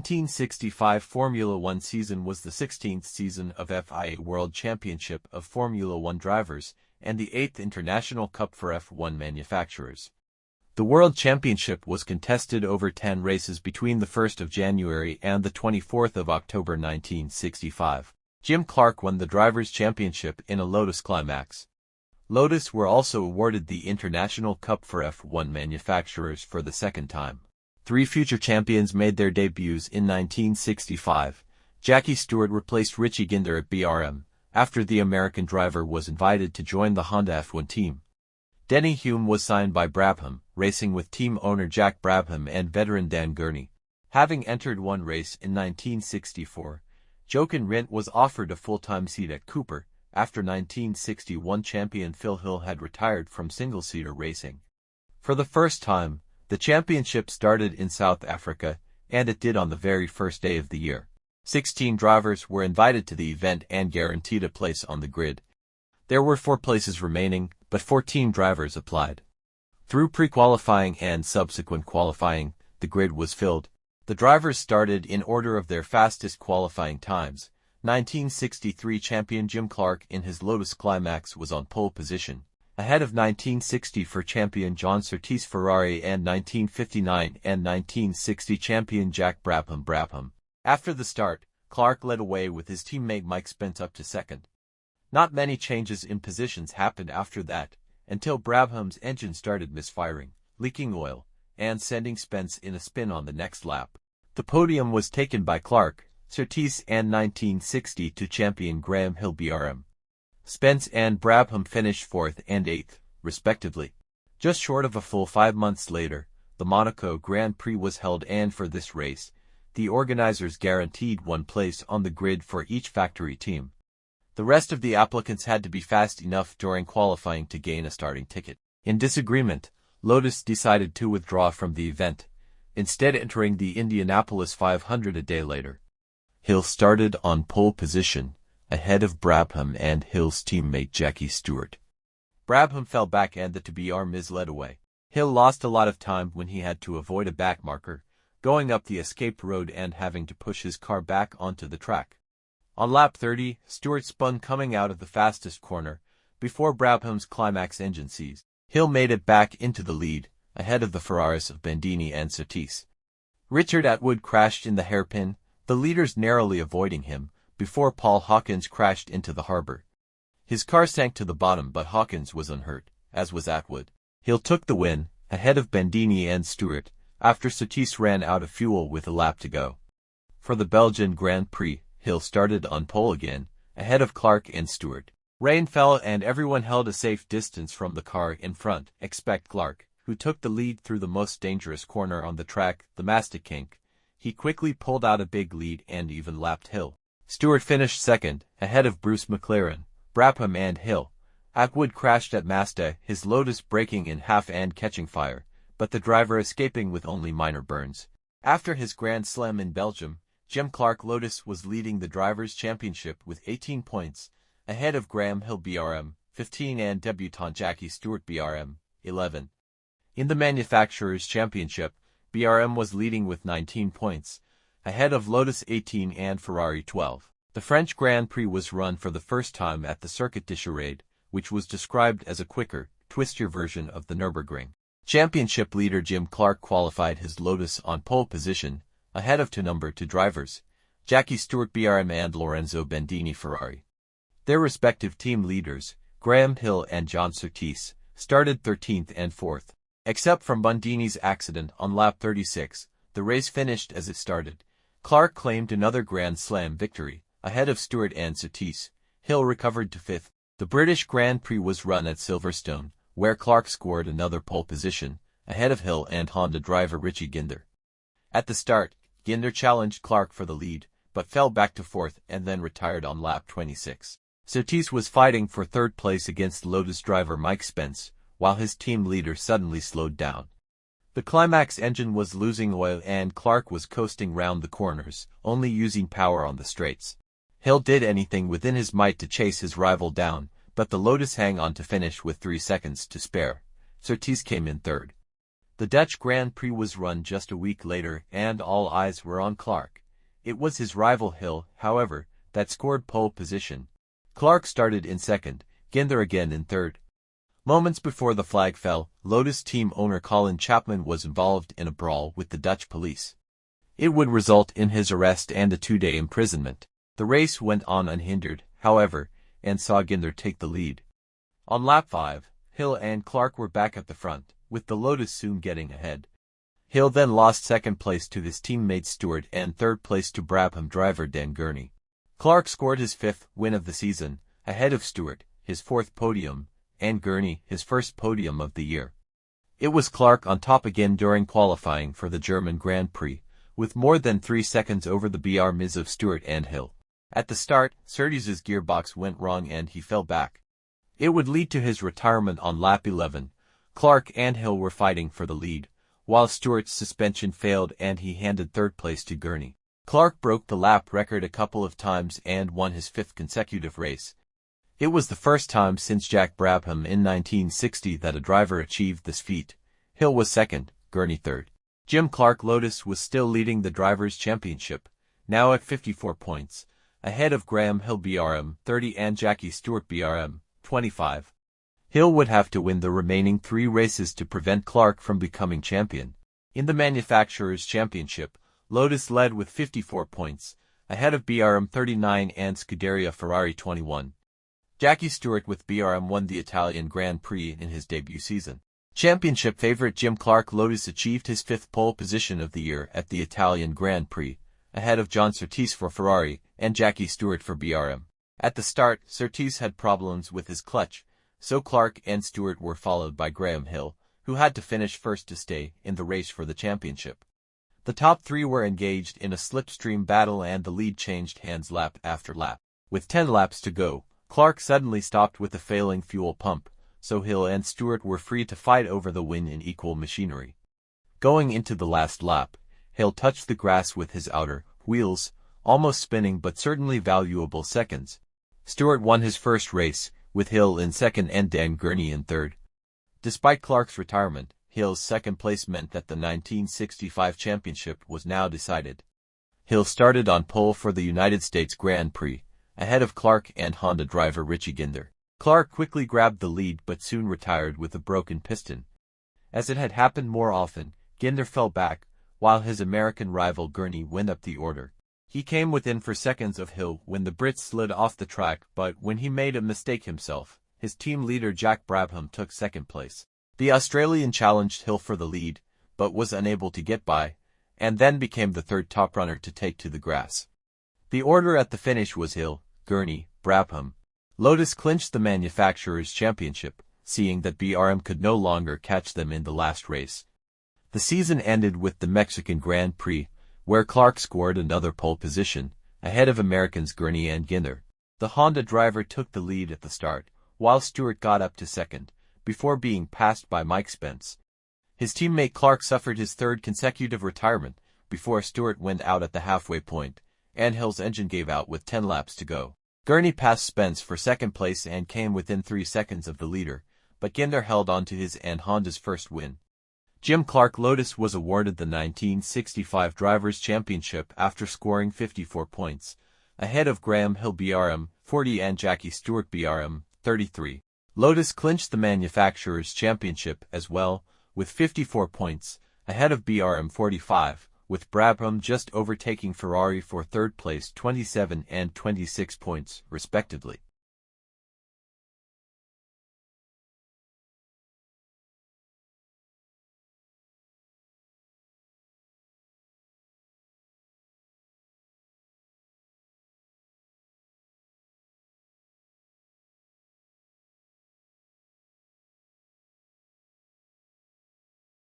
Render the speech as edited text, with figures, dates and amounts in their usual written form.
1965 Formula One season was the 16th season of FIA World Championship of Formula One drivers and the 8th International Cup for F1 manufacturers. The World Championship was contested over 10 races between the 1st of January and the 24th of October 1965. Jim Clark won the Drivers' Championship in a Lotus-Climax. Lotus were also awarded the International Cup for F1 manufacturers for the second time. 3 future champions made their debuts in 1965. Jackie Stewart replaced Richie Ginther at BRM, after the American driver was invited to join the Honda F1 team. Denny Hulme was signed by Brabham, racing with team owner Jack Brabham and veteran Dan Gurney. Having entered one race in 1964, Jochen Rindt was offered a full-time seat at Cooper, after 1961 champion Phil Hill had retired from single-seater racing. For the first time, the championship started in South Africa, and it did on the very first day of the year. 16 drivers were invited to the event and guaranteed a place on the grid. There were 4 places remaining, but 14 drivers applied. Through pre-qualifying and subsequent qualifying, the grid was filled. The drivers started in order of their fastest qualifying times. 1963 champion Jim Clark in his Lotus-Climax was on pole position, ahead of 1964 champion John Surtees Ferrari and 1959 and 1960 champion Jack Brabham. After the start, Clark led away with his teammate Mike Spence up to second. Not many changes in positions happened after that, until Brabham's engine started misfiring, leaking oil, and sending Spence in a spin on the next lap. The podium was taken by Clark, Surtees and 1962 champion Graham Hill BRM. Spence and Brabham finished 4th and 8th, respectively. Just short of a full 5 months later, the Monaco Grand Prix was held, and for this race, the organizers guaranteed one place on the grid for each factory team. The rest of the applicants had to be fast enough during qualifying to gain a starting ticket. In disagreement, Lotus decided to withdraw from the event, instead entering the Indianapolis 500 a day later. Hill started on pole position, ahead of Brabham and Hill's teammate Jackie Stewart. Brabham fell back and the BRM led away. Hill lost a lot of time when he had to avoid a backmarker, going up the escape road and having to push his car back onto the track. On lap 30, Stewart spun coming out of the fastest corner, before Brabham's Climax engine seized. Hill made it back into the lead, ahead of the Ferraris of Bandini and Surtees. Richard Atwood crashed in the hairpin, the leaders narrowly avoiding him, before Paul Hawkins crashed into the harbor. His car sank to the bottom, but Hawkins was unhurt, as was Atwood. Hill took the win, ahead of Bandini and Stewart, after Surtees ran out of fuel with a lap to go. For the Belgian Grand Prix, Hill started on pole again, ahead of Clark and Stewart. Rain fell and everyone held a safe distance from the car in front, except Clark, who took the lead through the most dangerous corner on the track, the Mastic Kink. He quickly pulled out a big lead and even lapped Hill. Stewart finished second, ahead of Bruce McLaren, Brabham and Hill. Atwood crashed at Mazda, his Lotus breaking in half and catching fire, but the driver escaping with only minor burns. After his Grand Slam in Belgium, Jim Clark Lotus was leading the Drivers' Championship with 18 points, ahead of Graham Hill BRM, 15 and debutant Jackie Stewart BRM, 11. In the Manufacturers' Championship, BRM was leading with 19 points, ahead of Lotus 18 and Ferrari 12. The French Grand Prix was run for the first time at the Circuit de Charade, which was described as a quicker, twistier version of the Nürburgring. Championship leader Jim Clark qualified his Lotus on pole position, ahead of 2 number 2 drivers, Jackie Stewart BRM and Lorenzo Bandini Ferrari. Their respective team leaders, Graham Hill and John Surtees, started 13th and 4th. Except from Bandini's accident on lap 36, the race finished as it started. Clark claimed another Grand Slam victory, ahead of Stewart and Surtees. Hill recovered to 5th. The British Grand Prix was run at Silverstone, where Clark scored another pole position, ahead of Hill and Honda driver Richie Ginther. At the start, Ginther challenged Clark for the lead, but fell back to 4th and then retired on lap 26. Surtees was fighting for 3rd place against Lotus driver Mike Spence, while his team leader suddenly slowed down. The Climax engine was losing oil and Clark was coasting round the corners, only using power on the straights. Hill did anything within his might to chase his rival down, but the Lotus hang on to finish with 3 seconds to spare. Surtees came in 3rd. The Dutch Grand Prix was run just a week later and all eyes were on Clark. It was his rival Hill, however, that scored pole position. Clark started in second, Ginther again in third. Moments before the flag fell, Lotus team owner Colin Chapman was involved in a brawl with the Dutch police. It would result in his arrest and a 2-day imprisonment. The race went on unhindered, however, and saw Ginther take the lead. On lap 5, Hill and Clark were back at the front, with the Lotus soon getting ahead. Hill then lost second place to his teammate Stewart and third place to Brabham driver Dan Gurney. Clark scored his 5th win of the season, ahead of Stewart, his 4th podium, and Gurney, his first podium of the year. It was Clark on top again during qualifying for the German Grand Prix, with more than 3 seconds over the BRMs of Stewart and Hill. At the start, Surtees's gearbox went wrong and he fell back. It would lead to his retirement on lap 11. Clark and Hill were fighting for the lead, while Stewart's suspension failed and he handed third place to Gurney. Clark broke the lap record a couple of times and won his 5th consecutive race. It was the first time since Jack Brabham in 1960 that a driver achieved this feat. Hill was second, Gurney third. Jim Clark Lotus was still leading the Drivers' Championship, now at 54 points, ahead of Graham Hill BRM 30 and Jackie Stewart BRM 25. Hill would have to win the remaining 3 races to prevent Clark from becoming champion. In the Manufacturers' Championship, Lotus led with 54 points, ahead of BRM 39 and Scuderia Ferrari 21. Jackie Stewart with BRM won the Italian Grand Prix in his debut season. Championship favorite Jim Clark Lotus achieved his 5th pole position of the year at the Italian Grand Prix, ahead of John Surtees for Ferrari and Jackie Stewart for BRM. At the start, Surtees had problems with his clutch, so Clark and Stewart were followed by Graham Hill, who had to finish first to stay in the race for the championship. The top 3 were engaged in a slipstream battle and the lead changed hands lap after lap. With 10 laps to go, Clark suddenly stopped with a failing fuel pump, so Hill and Stewart were free to fight over the win in equal machinery. Going into the last lap, Hill touched the grass with his outer wheels, almost spinning but certainly valuable seconds. Stewart won his first race, with Hill in second and Dan Gurney in third. Despite Clark's retirement, Hill's second place meant that the 1965 championship was now decided. Hill started on pole for the United States Grand Prix, ahead of Clark and Honda driver Richie Ginther. Clark quickly grabbed the lead but soon retired with a broken piston. As it had happened more often, Ginther fell back, while his American rival Gurney went up the order. He came within 4 seconds of Hill when the Brit slid off the track, but when he made a mistake himself, his team leader Jack Brabham took second place. The Australian challenged Hill for the lead, but was unable to get by, and then became the 3rd top runner to take to the grass. The order at the finish was Hill, Gurney, Brabham. Lotus clinched the Manufacturers' Championship, seeing that BRM could no longer catch them in the last race. The season ended with the Mexican Grand Prix, where Clark scored another pole position, ahead of Americans Gurney and Ginther. The Honda driver took the lead at the start, while Stewart got up to second, before being passed by Mike Spence. His teammate Clark suffered his 3rd consecutive retirement, before Stewart went out at the halfway point, and Hill's engine gave out with 10 laps to go. Gurney passed Spence for second place and came within 3 seconds of the leader, but Ginther held on to his and Honda's first win. Jim Clark Lotus was awarded the 1965 Drivers' Championship after scoring 54 points, ahead of Graham Hill BRM 40 and Jackie Stewart BRM 33. Lotus clinched the Manufacturers' Championship as well, with 54 points, ahead of BRM 45, with Brabham just overtaking Ferrari for 3rd place 27 and 26 points, respectively.